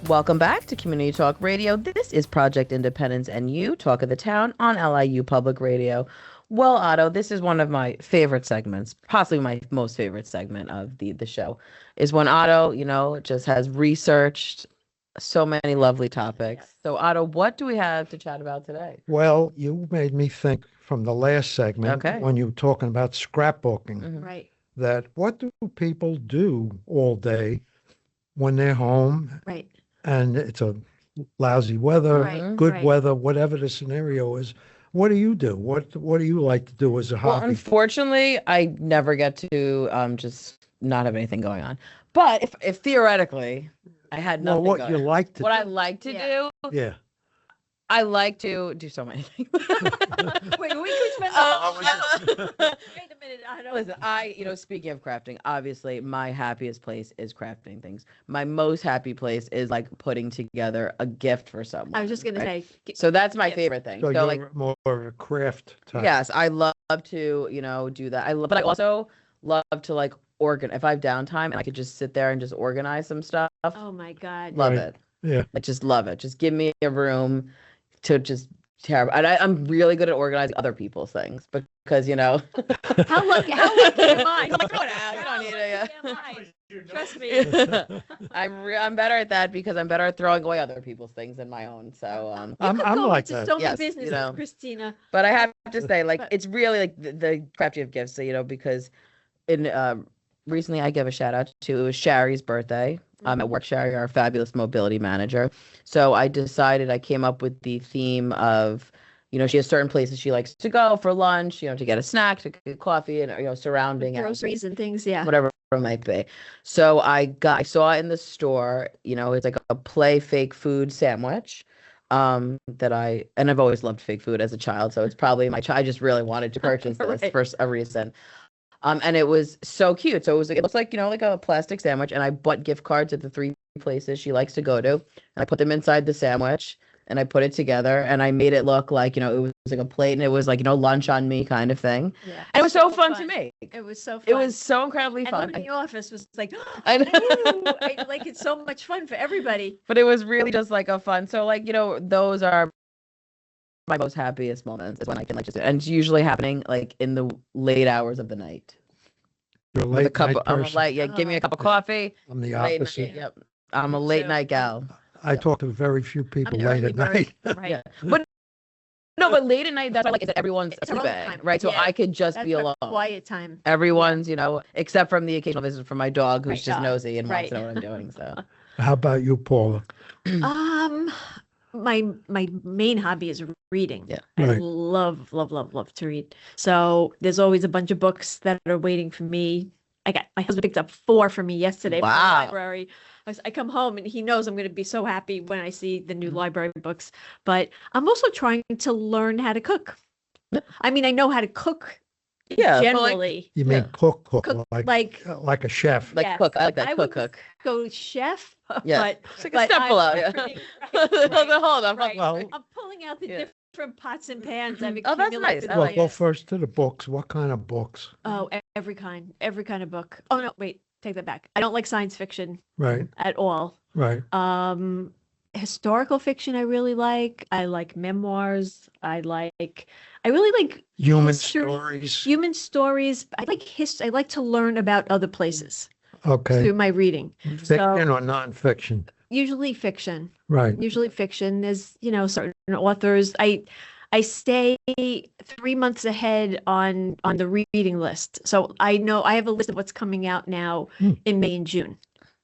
Welcome back to Community Talk Radio. This is Project Independence and You, Talk of the Town on LIU Public Radio. Well, Otto, this is one of my favorite segments, possibly my most favorite segment of the show, is when Otto, just has researched so many lovely topics. So, Otto, what do we have to chat about today? Well, you made me think from the last segment when you were talking about scrapbooking. Right. That what do people do all day when they're home? Right. And it's a lousy weather, good weather, whatever the scenario is. What do you do? What do you like to do as a hobby? Well, unfortunately, I never get to just not have anything going on. But if theoretically I had nothing what going you on, like to what do. I like to do, Yeah. I like to do so many things. Wait, we could spend. Wait a minute. I don't Listen, speaking of crafting, obviously my happiest place is crafting things. My most happy place is like putting together a gift for someone. I was just gonna say. So that's my favorite thing. So So you're like, more of a craft type. yes, I love to, do that. But I also love to like organize. If I have downtime and I could just sit there and just organize some stuff, Oh my God. love Right. it. Yeah. I just love it. Just give me a room to just tear. And I'm really good at organizing other people's things because, How lucky am I? Throw it out. You don't need it. How lucky am I? Trust me. I'm better at that because I'm better at throwing away other people's things than my own. So I'm Go like into that. so many Yes, business, Kristina. but I have to say, like, But- it's really like the crafty of gifts, because in recently I gave a shout out to, it was Shari's birthday. At work, Shari, our fabulous mobility manager. So I came up with the theme of, she has certain places she likes to go for lunch, to get a snack, to get coffee, and, surrounding Groceries and things, yeah. whatever it might be. So I saw it in the store, it's like a play fake food sandwich. I've always loved fake food as a child, so it's probably I just really wanted to purchase this Right. for a reason. And it was so cute. So it looks like, like a plastic sandwich, and I bought gift cards at the 3 places she likes to go to, and I put them inside the sandwich, and I put it together, and I made it look like, it was like a plate, and it was like, lunch on me kind of thing. Yeah. And it was so fun to make. It was so fun. It was so incredibly and fun. everyone in the office was like, I know. like it's so much fun for everybody. But it was really just like a fun. So like, those are my most happiest moments, is when I can like just, and it's usually happening like in the late hours of the night. You're a With a late cup night of, I'm person. like, give me a cup of coffee. I'm the Late opposite. night, yep. I'm a Me late too. night gal. I talk to very few people I'm an late early at bird. night. Right. Yeah. But no, but late at night, that's why I like is that everyone's It's our own sleeping, time. right? So Yeah. I could just That's be our alone. quiet time. Everyone's, except from the occasional visit from my dog, who's Right, just dog. nosy and wants to Right. know what I'm doing. So How about you, Paula? My main hobby is reading. Yeah. I Right. love to read. So there's always a bunch of books that are waiting for me. My husband picked up 4 for me yesterday from the Wow. library. I come home and he knows I'm going to be so happy when I see the new library books. But I'm also trying to learn how to cook. I mean, I know how to cook yeah, but, like, generally. You mean cook, Cook, like a chef. like Yes. cook. I like that I would cook. go chef. Yeah. But It's like a but step I'm below. Yeah. learning- right, Hold on. right. Well, I'm pulling out the Yeah. different pots and pans I've Oh, that's nice. accumulated. I well, like go it. first to the books. What kind of books? Oh, every kind of book. Oh no, wait, take that back. I don't like science fiction Right, at all. right. Historical fiction I really like. I like memoirs. I really like Human history- stories. human stories. I like history. I like to learn about other places Okay. through my reading. Fiction or nonfiction? Usually fiction. Right. Usually fiction. There's, certain authors. I stay 3 months ahead on the reading list. So I know I have a list of what's coming out now in May and June,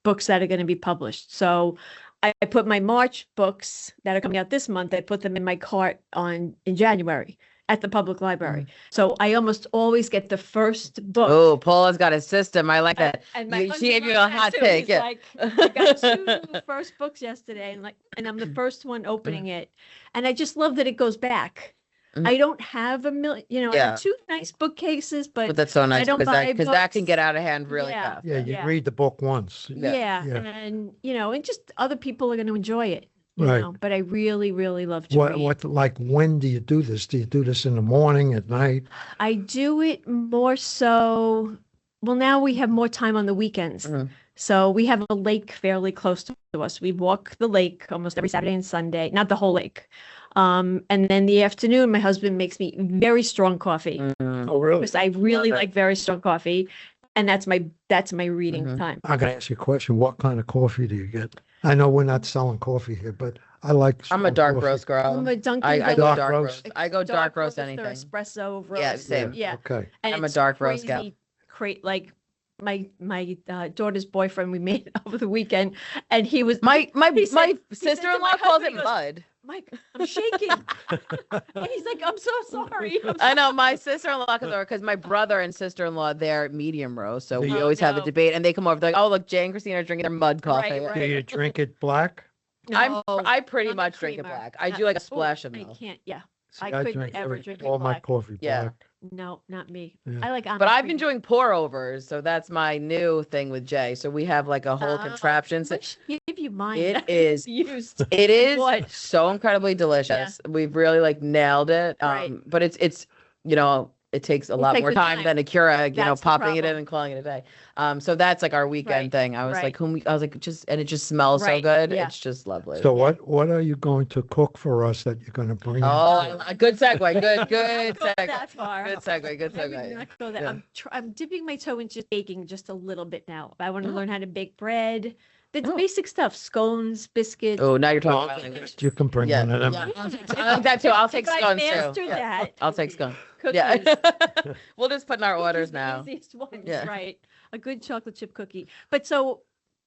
books that are going to be published. So I put my March books that are coming out this month, I put them in my cart in January at the public library. So I almost always get the first book. Oh, Paula's got a system. I like that. And my She gave you husband a loves hot that too. take. He's Yeah. like, I got 2 first books yesterday, and I'm the first one opening it, and I just love that it goes back. Mhm. I don't have a million, I Yeah. have 2 nice bookcases, But but that's so nice don't because buy that can books. get out of hand really Yeah. fast. Yeah, you Yeah. read the book once. yeah, Yeah. and and just other people are going to enjoy it, Right. But I really, really love to read. Like, when do you do this? Do you do this in the morning, at night? I do it more so well, now we have more time on the weekends. Mhm. So we have a lake fairly close to us. We walk the lake almost every Saturday and Sunday, not the whole lake. And then the afternoon, my husband makes me very strong coffee Oh, really? because I really like very strong coffee. And that's my reading time. I'm going to ask you a question. What kind of coffee do you get? I know we're not selling coffee here, but I like I'm a strong dark coffee. roast girl. I'm a Dunkin' I go Dark dark roast. roast. I go dark roast with their anything. espresso roast. Yeah, same. Yeah. Okay. And I'm a it's dark roast gal. crazy, like my daughter's boyfriend, we made over the weekend, and he was My he said to sister-in-law my calls husband, it he goes, mud. Mike, I'm shaking. And he's like, I'm so sorry. I know my sister-in-law because my brother and sister-in-law they're medium roast, so we Oh, always have a no. debate, and they come over they're like, oh look, Jay and Christina are drinking their mud coffee. Right. Do you drink it black? I pretty not the much drink it creamer. black. I Not- do like a oh, splash of I milk. can't. Yeah. See, I couldn't ever drink it all my black. coffee Yeah. black. No, not me. Yeah. I like. But I've been doing pour overs, so that's my new thing with Jay. So we have like a whole contraption. So Give you mine. it is used. it is What? so incredibly delicious. We've really like nailed it. Right. But it's it takes a lot takes more the time time. than a Keurig, That's the popping it in problem. and calling it a day. So that's like our weekend Right, thing. I was right. like, I was like, it just smells so Right, good. yeah. It's just lovely. So what are you going to cook for us that you're going to bring in? Oh, a good segue. Good Go segue. that far. Good segue. Good I would segue. not go that. Yeah. I'm dipping my toe into baking just a little bit now. I want to learn how to bake bread. The basic stuff: scones, biscuits. Oh, now you're Well, talking. about it. you can bring Yeah, one of them. yeah. I like that too. I'll take If I scones master too. that, I'll take scones. cookies. Yeah. We'll just put in our Cookies orders the now. easiest ones, Yeah. right? A good chocolate chip cookie. But so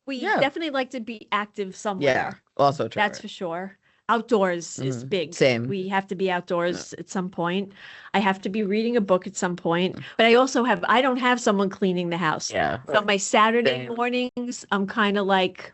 we Yeah. definitely like to be active somewhere. Yeah. Also true. That's for sure. Outdoors is Mhm. big. Same. We have to be outdoors at some point. I have to be reading a book at some point. But I don't have someone cleaning the house. Yeah. So my Saturday Same. mornings, I'm kind of like,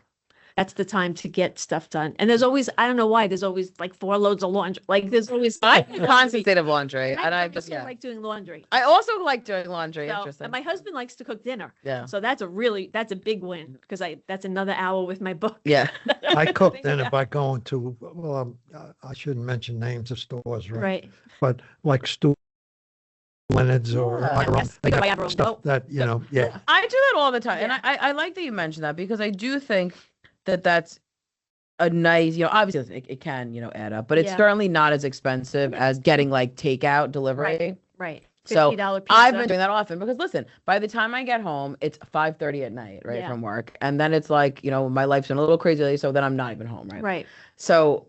that's the time to get stuff done. And there's always, I don't know why, there's always like 4 loads of laundry. Like there's always. I do constant state of laundry, and I just also like doing laundry. I also like doing laundry. So, Interesting. and my husband likes to cook dinner. Yeah. So that's a big win because that's another hour with my book. Yeah. I cook dinner by going to, well, I shouldn't mention names of stores, right? Right. But like Stu Leonard's or Yeah. I don't know, Yes, they go by got Avron. stuff Oh. that, yeah. I do that all the time, and Yeah. I like that you mentioned that because I do think that that's a nice, obviously it can, add up, but it's Yeah. certainly not as expensive as getting like takeout delivery. Right. So, $50 pizza. I've been doing that often because listen, by the time I get home, it's 5:30 at night, right, Yeah. from work. And then it's like, my life's been a little crazy lately, so then I'm not even home, right? Right. So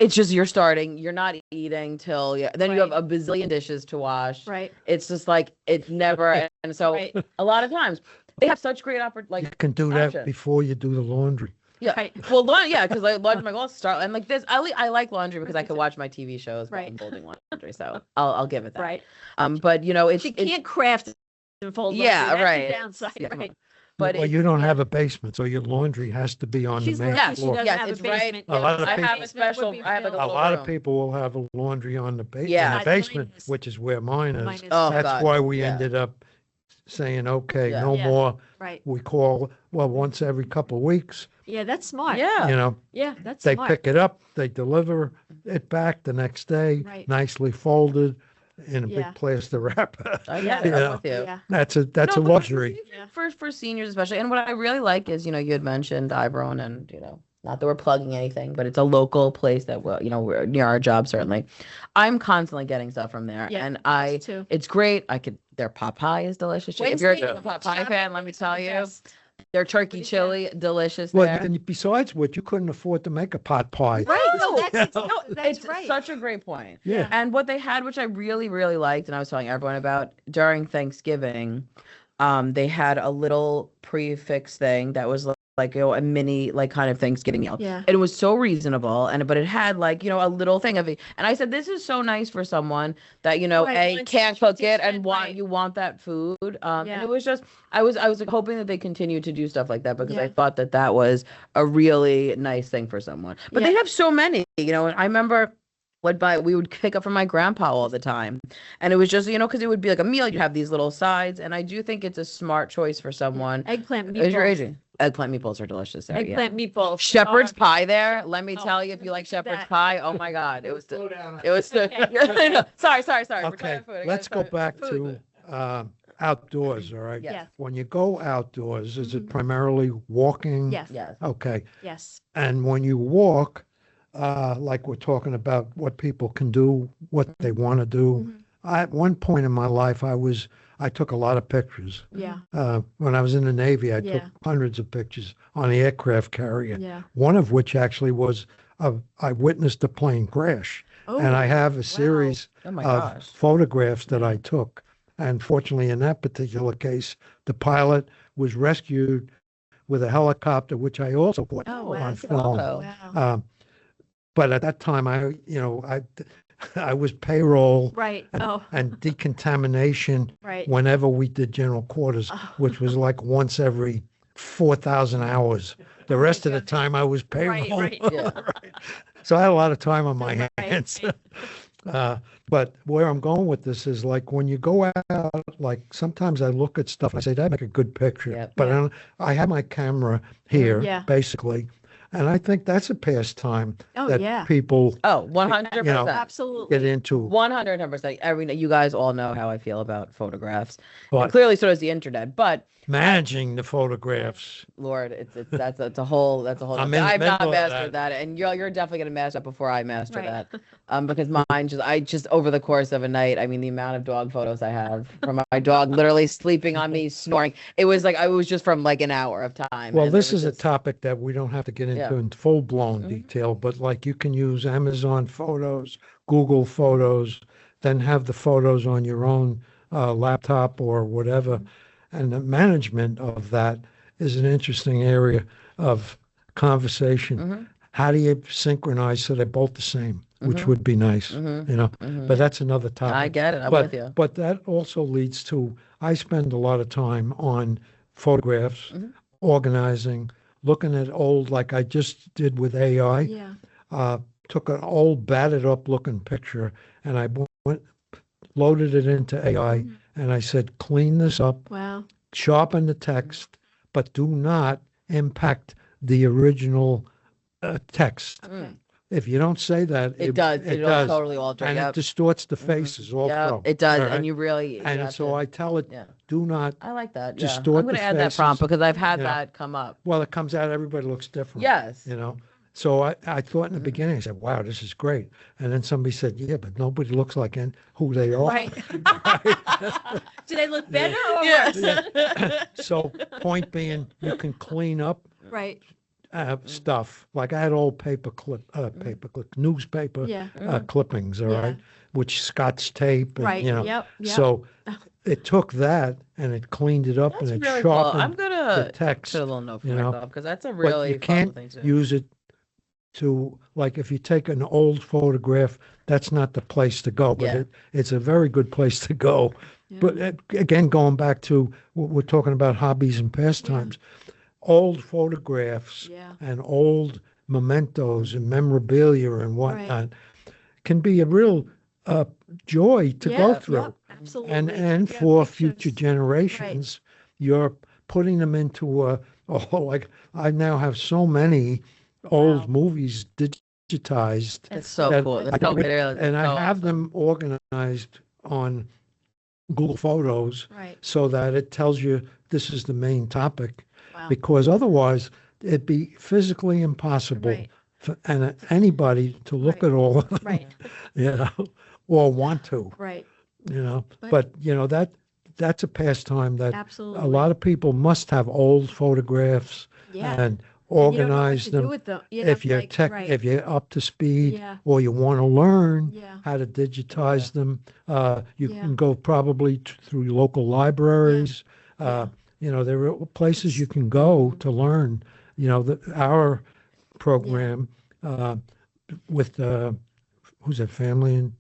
it's just you're not eating till then you have Right. a bazillion dishes to wash. Right. It's just like it's never and so Right. a lot of times they have such great You can do that options. before you do the laundry. Yeah. Right. Well, because I laundry, my goal start and like this. I like laundry because I can watch my TV shows while Right. I'm folding laundry. So I'll give it that. Right. But it's She can't craft and fold. Yeah, laundry. That's right. The downside. Yeah. Right. But Well, you don't have a basement, so your laundry has to be on She's the main lucky she floor. doesn't Yes, have it's a right. basement. A lot of I have a people- special. I have like a A little lot room. of people will have a laundry on the Yeah. in the basement, Mine is- which is where mine is. Mine is- Oh, That's God. why we Yeah. ended up saying, okay, Yeah. no Yeah. more. Right. We call, once every couple of weeks, Yeah, that's smart. Yeah. Yeah, that's they smart. pick it up, they deliver it back the next day, Right. nicely folded in a Yeah. big plastic wrapper. I Yeah. get it. I'm Yeah. with you. Yeah. That's a No, but luxury. Yeah. for seniors especially. And what I really like is, you had mentioned Ivron and, not that we're plugging anything, but it's a local place that we're near our job, certainly. I'm constantly getting stuff from there. Yeah, And us too. it's great. Their pot pie is delicious. If you're Wednesday, a pot pie fan, let me tell you, Best. their turkey What is chili, delicious Well, there. and besides which, you couldn't afford to make a pot pie. Right. No, No, that's, No, that's it's right. such a great point. Yeah. And what they had, which I really, really liked, and I was telling everyone about during Thanksgiving, they had a little prefix thing that was like a mini like kind of Thanksgiving meal. Yeah. It was so reasonable, but it had like a little thing of it. And I said, this is so nice for someone that Right, wants can't cook it tradition, and right. you want that food. And Yeah. it was just I was like, hoping that they continue to do stuff like that because I Yeah. thought that was a really nice thing for someone. But they Yeah. have so many, and I remember we would pick up from my grandpa all the time. And it was just, because it would be like a meal, you'd have these little sides. And I do think it's a smart choice for someone. Eggplant Is your meatballs. aging? Eggplant meatballs are delicious there. Yeah. Eggplant meatballs. Shepherd's are- pie there. Let me Oh, tell you, if you like look at shepherd's that. pie, oh my God, it was Slow down. it was Okay. No, sorry. We're Okay, talking food. let's go Sorry. back Food. to outdoors, all right? Yes. When you go outdoors, is it Mhm. primarily walking? Yes. Yes. Okay. Yes. And when you walk, like we're talking about what people can do, what they want to do. Mhm. At one point in my life, I took a lot of pictures. Yeah. When I was in the Navy, I took Yeah. hundreds of pictures on the aircraft carrier. Yeah. One of which actually was I witnessed a plane crash, and I Oh, have a wow. series Oh my of gosh. photographs that Yeah. I took. And fortunately, in that particular case, the pilot was rescued with a helicopter, which I also put Oh, Oh, wow. on look at film. Otto. Wow. But at that time, I was payroll Right. Oh, and decontamination right. whenever we did general quarters, Oh. which was like once every 4,000 hours. The Oh my rest of the goodness. time I was payroll. Right. Yeah. Right. So I had a lot of time on my Right. hands. But where I'm going with this is like when you go out, like sometimes I look at stuff and I say, that make a good picture. Yep. But Yeah. I have my camera here, Yeah. basically. And I think that's a pastime Oh, that yeah. people Oh, 100%. You know, get Absolutely. into. 110%. You guys all know how I feel about photographs. And But clearly so does the internet. But managing the photographs, Lord, it's a whole I'm in the I've not middle of mastered that. that. And you're definitely gonna master that before I master Right. that. Because I just over the course of a night, I mean the amount of dog photos I have from my dog literally sleeping on me, snoring. It was like I was just from like an hour of time. Well, and this it was is a just, topic that we don't have to get into Yeah. in full-blown Mhm. detail, but like you can use Amazon Photos, Google Photos, then have the photos on your own laptop or whatever. And the management of that is an interesting area of conversation. Mhm. How do you synchronize so they're both the same, which Mhm. would be nice, Mhm. you know? Mhm. But that's another topic. I get it. I'm but with you. but that also leads to I spend a lot of time on photographs, Mhm. organizing, looking at old, like I just did with AI. Yeah. Took an old battered up looking picture and I went loaded it into AI Mhm. and I said, clean this up, Wow. sharpen the text, but do not impact the original text. Okay. If you don't say that, It does. It It'll does. totally alter. And it Yep. distorts the Mhm. faces Yep. also. It does. all right? And you really. And have so to- I tell it, Yeah. do not I like that. Yeah. I'm distort going the to add that prompt faces, because I've had you know. that come up. Well, it comes out, everybody looks different. Yes. You know, so I thought in the Mhm. beginning, I said, wow, this is great. And then somebody said, yeah, but nobody looks like who they are. Right. Do they look better or Yes. worse? So point being, you can clean up Right. stuff. Like I had old newspaper Yeah. clippings, all Yeah. right, which Scotch tape, and, Right. you know. Yep. Yep. So it took that and it cleaned it up That's and it really cool. I'm sharpened gonna the text. put a little note for you know, myself because that's a But really you fun can't thing to. use it to, like, if you take an old photograph, that's not the place to go, but Yeah. it's a very good place to go. Yeah. But again, going back to what we're talking about, hobbies and pastimes, old photographs Yeah. and old mementos and memorabilia and whatnot Right. can be a real joy to go Yeah, through. yep, absolutely. And Yeah, for pictures. future generations, you're putting them into like I now have so many old Wow. movies digitized, It's so that cool. I It's so, don't- it is and I so have awesome. them organized on Google Photos Right. so that it tells you this is the main topic, Wow. because otherwise it'd be physically impossible Right. for anybody to look Right. at all of them, Right. you know, or want to, Right. you know. But- But you know, that's a pastime that Absolutely. a lot of people must have old photographs Yeah. and And you don't know what organize to do them with them. You know, if you're like, right. if you're up to speed, Yeah. or you want to learn Yeah. how to digitize them. You Yeah. can go probably through local libraries. Yeah. You know, there are places you can go to learn. You know, our program with who's that, Family and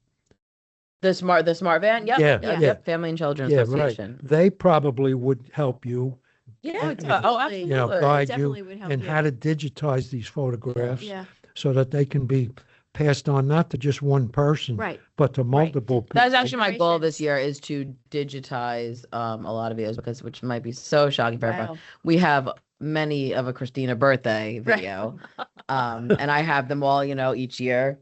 The smart van. Yep. Yeah, Yep. yeah. Family and Children's yeah, right. Association. They probably would help you, Yeah. And- Oh, Absolutely. you know, absolutely. guide Definitely you would help in you. how to digitize these photographs Yeah. so that they can be passed on not to just one person, Right. but to multiple people. That's actually my goal Generations. this year is to digitize a lot of videos because which might be so shocking for everyone. Wow. We have many of a Kristina birthday Right. video, and I have them all, each year,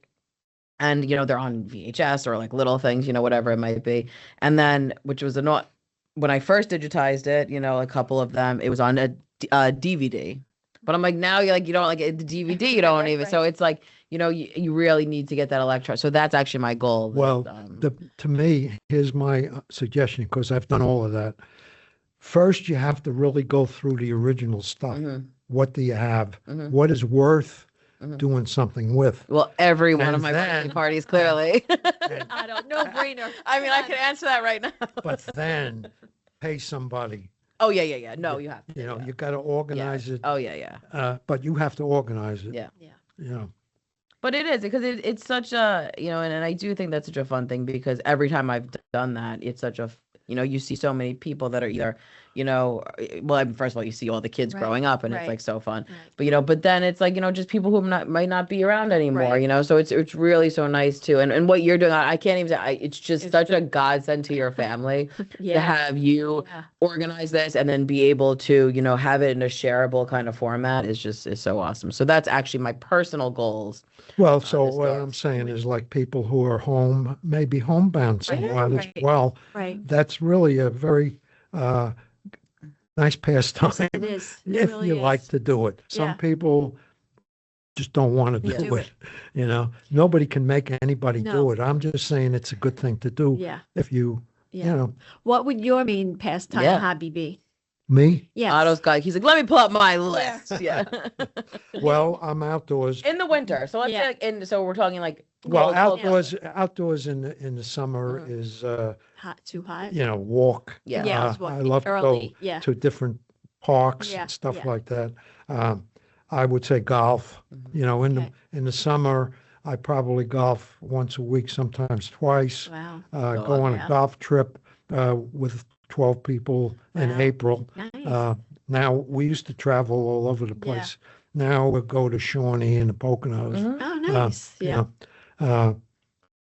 and they're on VHS or like little things, whatever it might be, and then which was when I first digitized it, a couple of them, it was on a DVD. But I'm like, now you're like, you don't like the DVD, you don't even. So it's like, you really need to get that electronic. So that's actually my goal. Well, to me, here's my suggestion, because I've done all of that. First, you have to really go through the original stuff. What do you have? What is worth doing something with? Well, every one And of my birthday then- parties, clearly. I don't, no brainer. I mean, I can answer that right now. But then pay somebody. Oh, yeah. No, you have to. You got to organize it. Oh, yeah. But you have to organize it. Yeah. But But it is because it's such a, and I do think that's such a fun thing because every time I've done that, it's such a, you see so many people that are either, well, I mean, first of all, you see all the kids Right, growing up and it's right, like so fun. right. But then it's like, just people who might not be around anymore, Right. so it's really so nice too. And what you're doing, I can't even say, it's just It's such a godsend to your family to Yeah. have you Yeah. organize this and then be able to, have it in a shareable kind of format is so awesome. So that's actually my personal goals. Well, so this what does. I'm saying is, like, people who are home, maybe homebound somewhat as right. well. Right. That's really a very nice pastime It is. It if really you like is. to do it. Some Yeah. people just don't want to Yeah. do Do it. Nobody can make anybody do No. it. I'm just saying it's a good thing to do Yeah. if you Yeah. What would your main pastime Yeah. hobby be? me. Yes. Otto's guy, he's like, let me pull up my list. Yeah. Well, I'm outdoors. In the winter. So let's Yeah. say so we're talking like Well, cold- outdoors in the summer Mhm. is Hot, too hot. walk. Yeah. Yeah, it's I walking love to go early. Yeah. to different parks Yeah, and stuff yeah. like that. I would say golf. Mhm. Okay. In the summer, I probably golf once a week, sometimes twice. Wow. Go on yeah. a golf trip with 12 people in Wow. April. Nice. Now, we used to travel all over the Yeah. place. Now we'll go to Shawnee and the Poconos. Mhm. Oh, nice. You Yeah. know,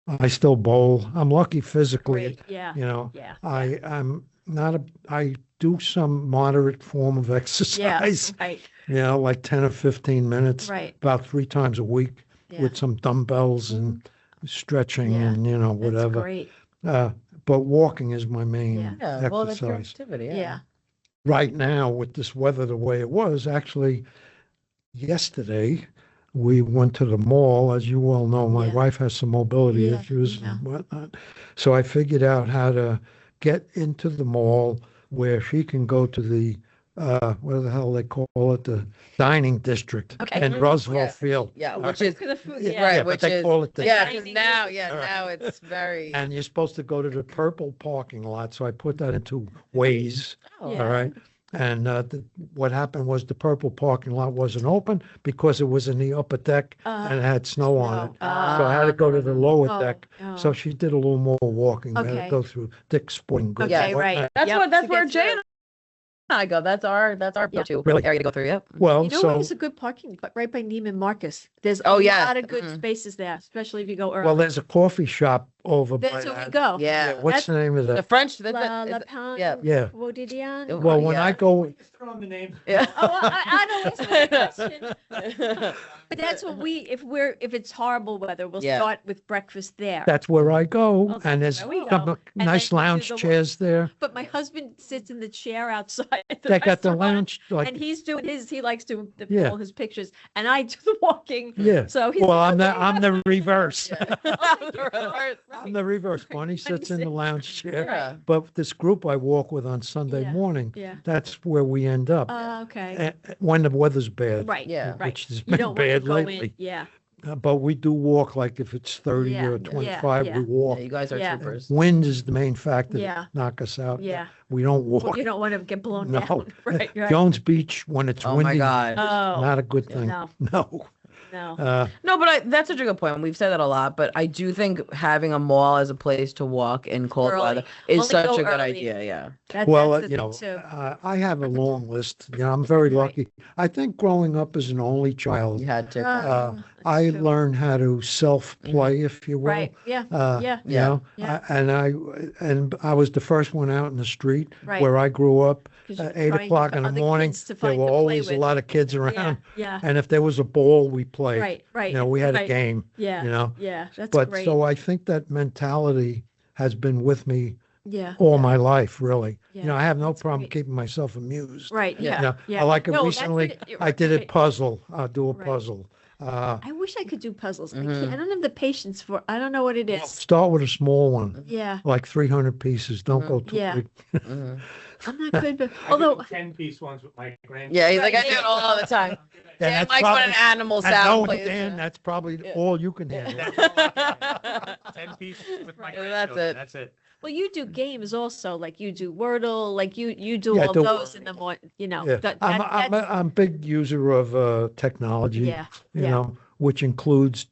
I still bowl. I'm lucky physically. Great. Yeah. Yeah. I'm not I do some moderate form of Yeah. exercise, Right. like 10 or 15 minutes, Right. about 3 times a week Yeah. with some dumbbells and stretching Yeah. and, That's whatever. great. But walking is my main Yeah. Well, that's your exercise. activity. Yeah. Right now, with this weather the way it was, actually, yesterday, we went to the mall. As you well know, my Yeah. wife has some mobility Yeah, issues yeah. and whatnot. So I figured out how to get into the mall where she can go to the, what the hell they call it, the dining district Okay. in Mhm. Roosevelt Yeah. Field. Yeah. All Which right. is For the food. Yeah, Yeah. right, but which they is call it the yeah, dining 'cause now, district. now it's very And you're supposed to go to the purple parking lot. So I put that into Waze. Oh, Yeah. All right. And what happened was the purple parking lot wasn't open because it was in the upper deck and it had snow on it. no. So I had to go to the lower Oh, deck. oh. So she did a little more walking. We had Okay. to go through Dick's Sporting Goods. Okay, and right. whatnot. That's Yep, that's to where get Jay through. and I go. That's our go-to Really? area to go through. Yep. Well, You know so where's a good parking? But right by Neiman Marcus. There's Oh, a yeah. lot of good Mhm. spaces there, especially if you go early. well, there's a coffee shop over by That's where we that. go. Yeah. What's the name of The that? French. La Pan. yeah. Yeah. Quotidian. Oh, Well, when yeah. I go, Yeah. Oh, I don't answer that question. But that's what if it's horrible weather, we'll Yeah. start with breakfast there. that's where I go, Well, and there's there we some go. And nice then you do lounge the- chairs there. But my husband sits in the chair outside They got the restaurant, lounge, and like, he's doing he likes to Yeah. all his pictures, and I do the walking. yeah. So he's Well, like, I'm the reverse. Right. I'm the reverse. Bonnie sits in the lounge chair. Yeah. But this group I walk with on Sunday Yeah. morning, Yeah. that's where we end up Okay. when the weather's bad. Right. Yeah. Right. Which has You been don't want to bad go in. lately. Yeah. But we do walk, like if it's 30 Yeah, or yeah, 25, yeah. we walk. You guys are Yeah. troopers. Wind is the main factor Yeah. to knock us out. Yeah. We don't Well, walk. you don't want to get blown No. down. Right. Right. Jones Beach, when it's Oh my windy, God. Oh. not a good thing. No. No. No. No, but that's such a good point. We've said that a lot, but I do think having a mall as a place to walk in cold Early. weather is Only such go a good early. idea. Yeah. Well, That's the thing too. I have a long list. I'm very Right. lucky. I think growing up as an only child, You had to. Oh, that's I true. learned how to self-play, if you will. Right. Yeah. Yeah. Yeah. Yeah. And I was the first one out in the street Right. where I grew up. 'Cause you're At 8 trying o'clock for in the other morning, kids to there find were to play always a with. lot of kids Yeah. around. Yeah. And if there was a ball, we played. Right. Right. We had a right. game. Yeah. you know. Yeah. That's But great. so I think that mentality has been with me Yeah. all my life, really. You know, Yeah, I have no that's problem great. keeping myself amused. Right. Yeah. You know, Yeah. I like it No, that's recently. it, I did a right. puzzle. I'll do a Right. puzzle. I wish I could do puzzles. I Mhm. can't. I don't have the patience for. I don't know what it Well, is. start with a small one, Yeah. like 300 pieces. Don't go too Yeah. big. Mhm. I'm not good, but I although 10-piece ones with my grandkids. Yeah, he's like, I Right, do it yeah. all the time. And Dan that's likes when an probably- animal And sound knowing plays. Dan, that's probably all you can handle. That's all I can. 10 pieces with my Right. That's grandchildren. it. That's it. well, you do games also, like you do Wordle, like you do Yeah, I all do those in the morning. You know, Yeah, I'm a big user of technology, yeah, you yeah. know, which includes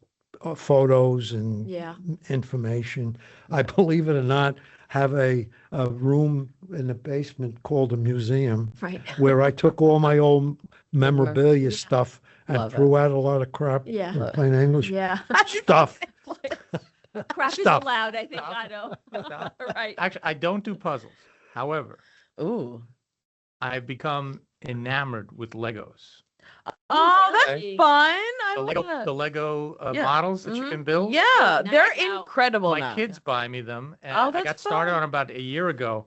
photos and Yeah. information. I, believe it or not, have a room in the basement called a museum Right. where I took all my old memorabilia Yeah. stuff and Love threw out a lot of crap Yeah. in plain English Yeah. stuff. Crap is Stuff. allowed, I think, Otto. Right. Actually, I don't do puzzles. However, Ooh. I've become enamored with Legos. Oh, that's really? fun. I The love Lego, that. the Lego Yeah. models that you Mhm. can build. Yeah, Nice. they're Wow. incredible My now. kids buy me them. And Oh, I that's got started fun. on about a year ago.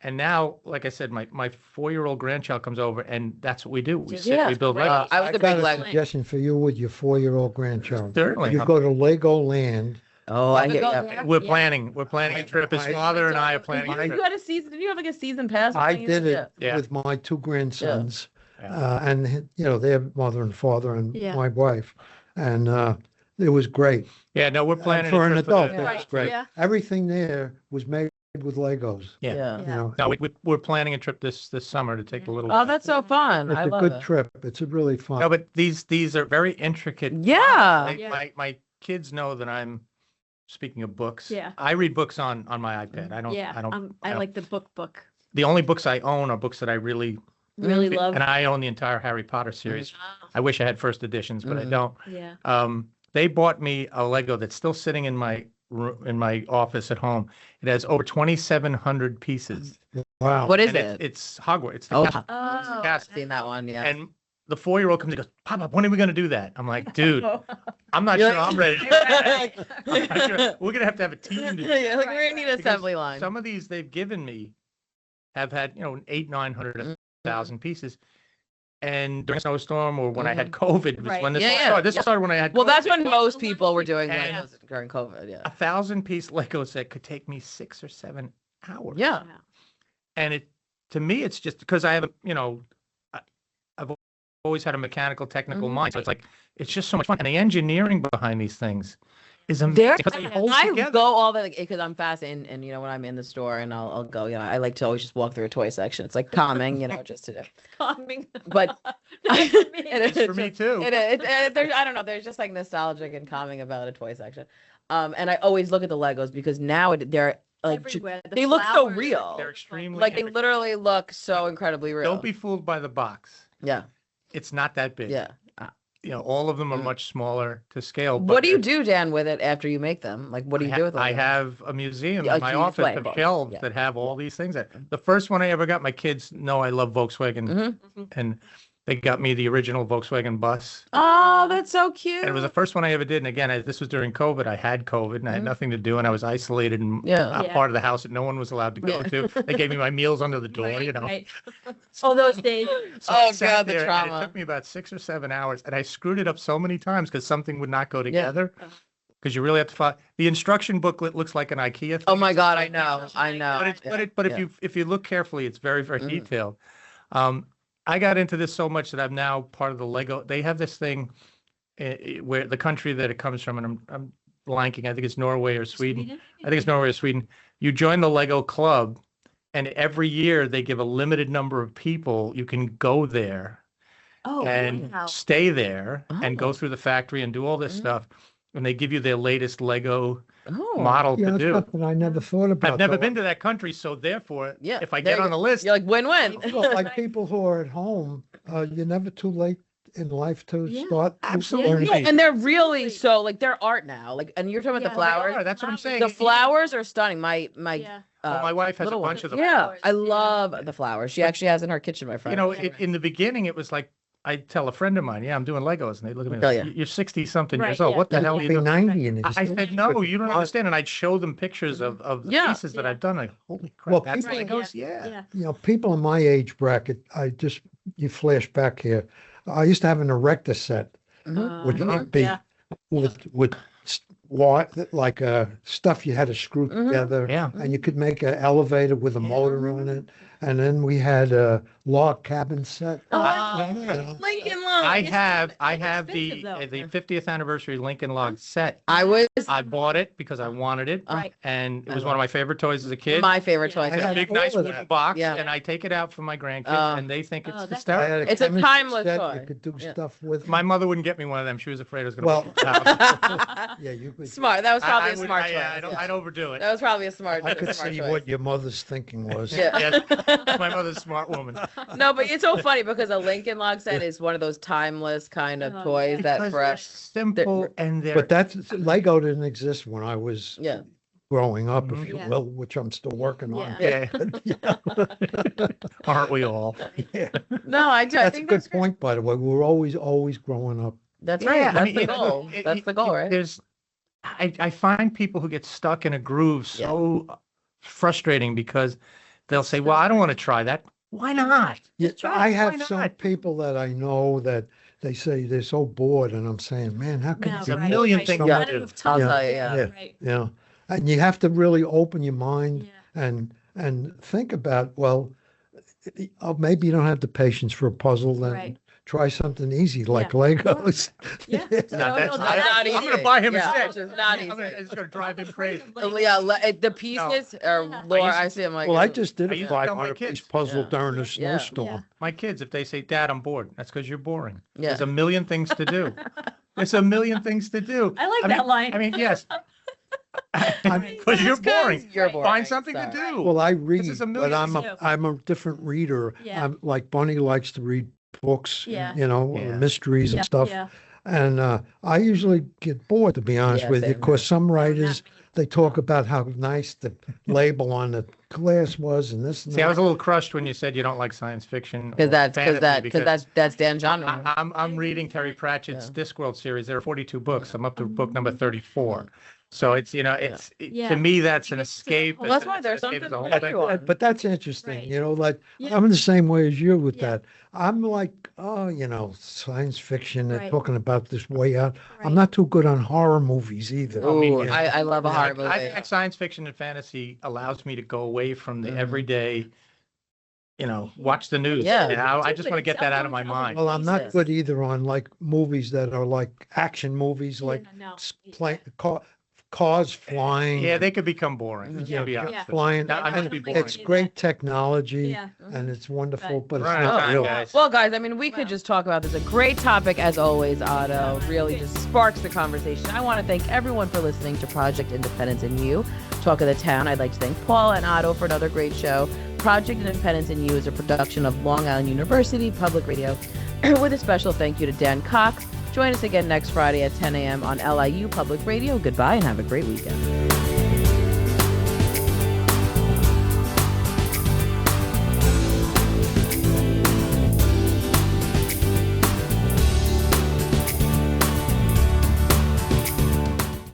And now, like I said, my 4-year-old grandchild comes over and that's what we do. We sit, Yeah. we build Great. Legos. I was a got big a Lego. suggestion for you with your 4-year-old grandchild. Certainly. You go to Legoland. Oh, I hear go yeah. there. We're Yeah. planning. We're planning a trip. His I- father and I are daughter- planning a You trip. had a season. Did you have like a season pass? I when you- did it Yeah. with my two grandsons, Yeah. and you know their mother and father and Yeah. my wife, and it was great. Yeah, no, we're And planning for a an trip adult, the- that Right, was great. yeah. Everything there was made with Legos. Yeah. Yeah. You Yeah. know, No, we're planning a trip this summer to take a little. Oh, that's so fun. it's I a love good it. trip. It's a really fun. No, but these are very intricate. Yeah. They- Yeah. My kids know that I'm, speaking of books. Yeah. I read books on my iPad. I don't. Yeah. I don't. I don't- like the book. The only books I own are books that I really Really love. and I own the entire Harry Potter series. I wish I had first editions, but I Mhm. don't. Yeah. They bought me a Lego that's still sitting in my in my office at home. It has over 2,700 pieces. Wow. What is And it? It's Hogwarts. It's the Oh, castle. Oh. I've seen that one. Yeah. And the 4-year-old comes and goes, Papa, when are we going to do that? I'm like, dude, I'm not You're sure like- I'm ready. I'm not sure. We're going to have a team. To Yeah, like we're gonna need an because assembly line. Some of these they've given me have had, 800, 900, 1,000 pieces. And during a snowstorm or when I had COVID, was Right. when this Yeah, all yeah, started. This yeah. started when I had Well, COVID. that's when most people were doing And- Legos during COVID. Yeah. A 1,000-piece Lego set could take me 6 or 7 hours. Yeah. And to me, it's just because I have, I've always had a mechanical, technical Mhm. mind. So it's just so much fun. And the engineering behind these things is There, amazing. Because they hold I together. go all the because I'm fast and when I'm in the store and I'll go, I like to always just walk through a toy section. It's like calming, just to do. Calming. But Not for me. It's for me too. There's I don't know. There's just like nostalgic and calming about a toy section. And I always look at the Legos because now they're like Everywhere. The they look so flowers, real. They're extremely like they intricate. literally look so incredibly real. Don't be fooled by the box. Yeah, It's not that big. yeah. All of them are Mm. much smaller to scale. What do you they're- do, Dan, with it after you make them? Like, what do you do with them? I have a museum Yeah, in my you office display, of of course. shelves Yeah. that have all these things. The first one I ever got, my kids know I love Volkswagen, Mhm. and they got me the original Volkswagen bus. Oh, that's so cute. And it was the first one I ever did. And again, this was during COVID. I had COVID and I had Mhm. nothing to do, and I was isolated in Yeah. a Yeah. part of the house that no one was allowed to go Yeah. to. They gave me my meals under the door, Right, you know. right. Oh, those days. So I Oh, sat God, the there, and trauma. it took me about 6 or 7 hours, and I screwed it up so many times because something would not go together. Uh-huh. Because you really have to follow. The instruction booklet looks like an IKEA thing. Oh my It's God, like- I know. But Yeah. if you look carefully, it's very, very Mhm. detailed. I got into this so much that I'm now part of the Lego. They have this thing where the country that it comes from, and I'm blanking. I think it's Norway or Sweden. I think it's Norway or Sweden. You join the Lego club, and every year they give a limited number of people. You can go there Oh, and wow. stay there and go Oh. through the factory and do all this Mhm. stuff. And they give you their latest Lego Oh, model Yeah, to that's do. something I never thought about. I've never though. been to that country, so therefore, Yeah, if I there get you on go. the list, You're like win-win. Well, like people who are at home, you're never too late in life to Yeah, start absolutely. learning. Yeah, and they're really so like they're art now. Like, and you're talking about Yeah. the flowers. Well, that's what I'm saying. The flowers are stunning. My Yeah. Well, my wife has a little one. bunch of them. Yeah, Flowers, I yeah. love the flowers. She actually has in her kitchen, my friend. In the beginning, it was like I tell a friend of mine, yeah, I'm doing Legos, and they look at me, Oh, like, yeah. You're 60 something years Right, old. yeah. What the hell are you Be doing? 90 and I said, no, you don't understand. And I'd show them pictures of the Yeah. pieces that Yeah. I've done. Like, holy Well, crap, that's people- Legos? Yeah. Yeah. You know, people in my age bracket, you flash back here. I used to have an erector set, which would be Yeah. with what like stuff you had to screw together, Yeah. and you could make an elevator with a motor on it. And then we had a log cabin set. Lincoln Log. I It's have expensive, the though. the 50th anniversary Lincoln Log set. I bought it because I wanted it, Right. and it was one of my favorite toys as a kid. my favorite toy. Yeah. I It's a had big, all nice of wooden that. box, Yeah. and I take it out for my grandkids, Oh. and they think Oh, it's that's I hysterical. had It's a chemistry timeless set toy. You could do Yeah. stuff with. My mother wouldn't get me one of them. She was afraid I was going to Well, blow the house. yeah, you could. Smart. That was probably a would- smart I- choice. yeah, I don't- Yeah. I'd overdo it. That was probably a smart, I could smart see choice. what your mother's thinking was. Yeah. Yes, my mother's a smart woman. No, but it's so funny because a Lincoln Log set is one of those timeless kind of Oh, toys that Because for they're us. simple and they're But that's Lego didn't exist when I was Yeah. growing up, if you Yeah. will, which I'm still working on. Yeah. yeah. Aren't we all? Yeah. No, I That's a think good that's great. point, by the way. We're always growing up. That's Yeah, right. I That's mean, the you know, goal. That's the goal, right? There's, I find people who get stuck in a groove so frustrating because they'll say, well, I don't want to try that. Why not? Yeah, try I it. have Why some not? people that I know that they say they're so bored, and I'm saying, man, how can No, you There's a right, million right. things Yeah. to Kind do. of tough. I'll tell you, yeah. Right. Yeah, and you have to really open your mind Yeah. and think about, well, maybe you don't have the patience for a puzzle, then Right. try something easy like Yeah. Legos. Yeah. No, Not that's, I'm easy. going to buy him Yeah, a it's set. just not I'm easy. It's going to drive him crazy. Yeah, the pieces are Yeah. Laura. I used- I see them like. Well, I just did I a used to tell my 500 piece kids. puzzle Yeah. during a Yeah. snowstorm. My kids, if they say, Dad, I'm bored, that's because you're boring. Yeah. There's a million things to do. There's a million things to do. I like mean- that line. I mean, yes. Right. Because you're Just 'cause boring. you're boring, Find something to sorry. do. Well, I is read, a but million I'm a different reader. Yeah. I'm like Bunny likes to read books, Yeah. you know, Yeah. mysteries Yeah, and stuff. yeah. And I usually get bored, to be honest Yeah, with you, same here. because some writers, Not they talk about how nice the label on the glass was and this and See, I that. was a little crushed when you said you don't like science fiction. Because or that's fantasy, that's Dan genre. I'm reading Terry Pratchett's Yeah. Discworld series. There are 42 books. I'm up to book number 34. So it's, Yeah. to me, that's an You get to the escape. whole- Well, that's why there's Escape is something the whole for thing. everyone. But that's interesting, Right. you know, like Yeah. I'm the same way as you with Yeah. that. I'm like, oh, science fiction, they're Right. talking about this way out. I'm Right. not too good on horror movies either. Oh, me Ooh, neither. I love a Yeah. horror movie. I think science fiction and fantasy allows me to go away from the Mhm. everyday, watch the news. Yeah. And I just want to get that out of my mind. Well, I'm not Jesus. good either on like movies that are like action movies, Yeah, like no. cars flying. Yeah, they could become boring. Yeah. To be honest Yeah. with you. flying. Now, I'm and gonna be boring. it's great technology Yeah. and it's wonderful, but it's Right, not time, real. guys. Well, guys, I mean, we could Wow. just talk about this. A great topic, as always, Otto. Really just sparks the conversation. I want to thank everyone for listening to Project Independence and You, Talk of the Town. I'd like to thank Paula and Otto for another great show. Project Independence and You is a production of Long Island University Public Radio, with a special thank you to Dan Cox. Join us again next Friday at 10 a.m. on LIU Public Radio. Goodbye and have a great weekend.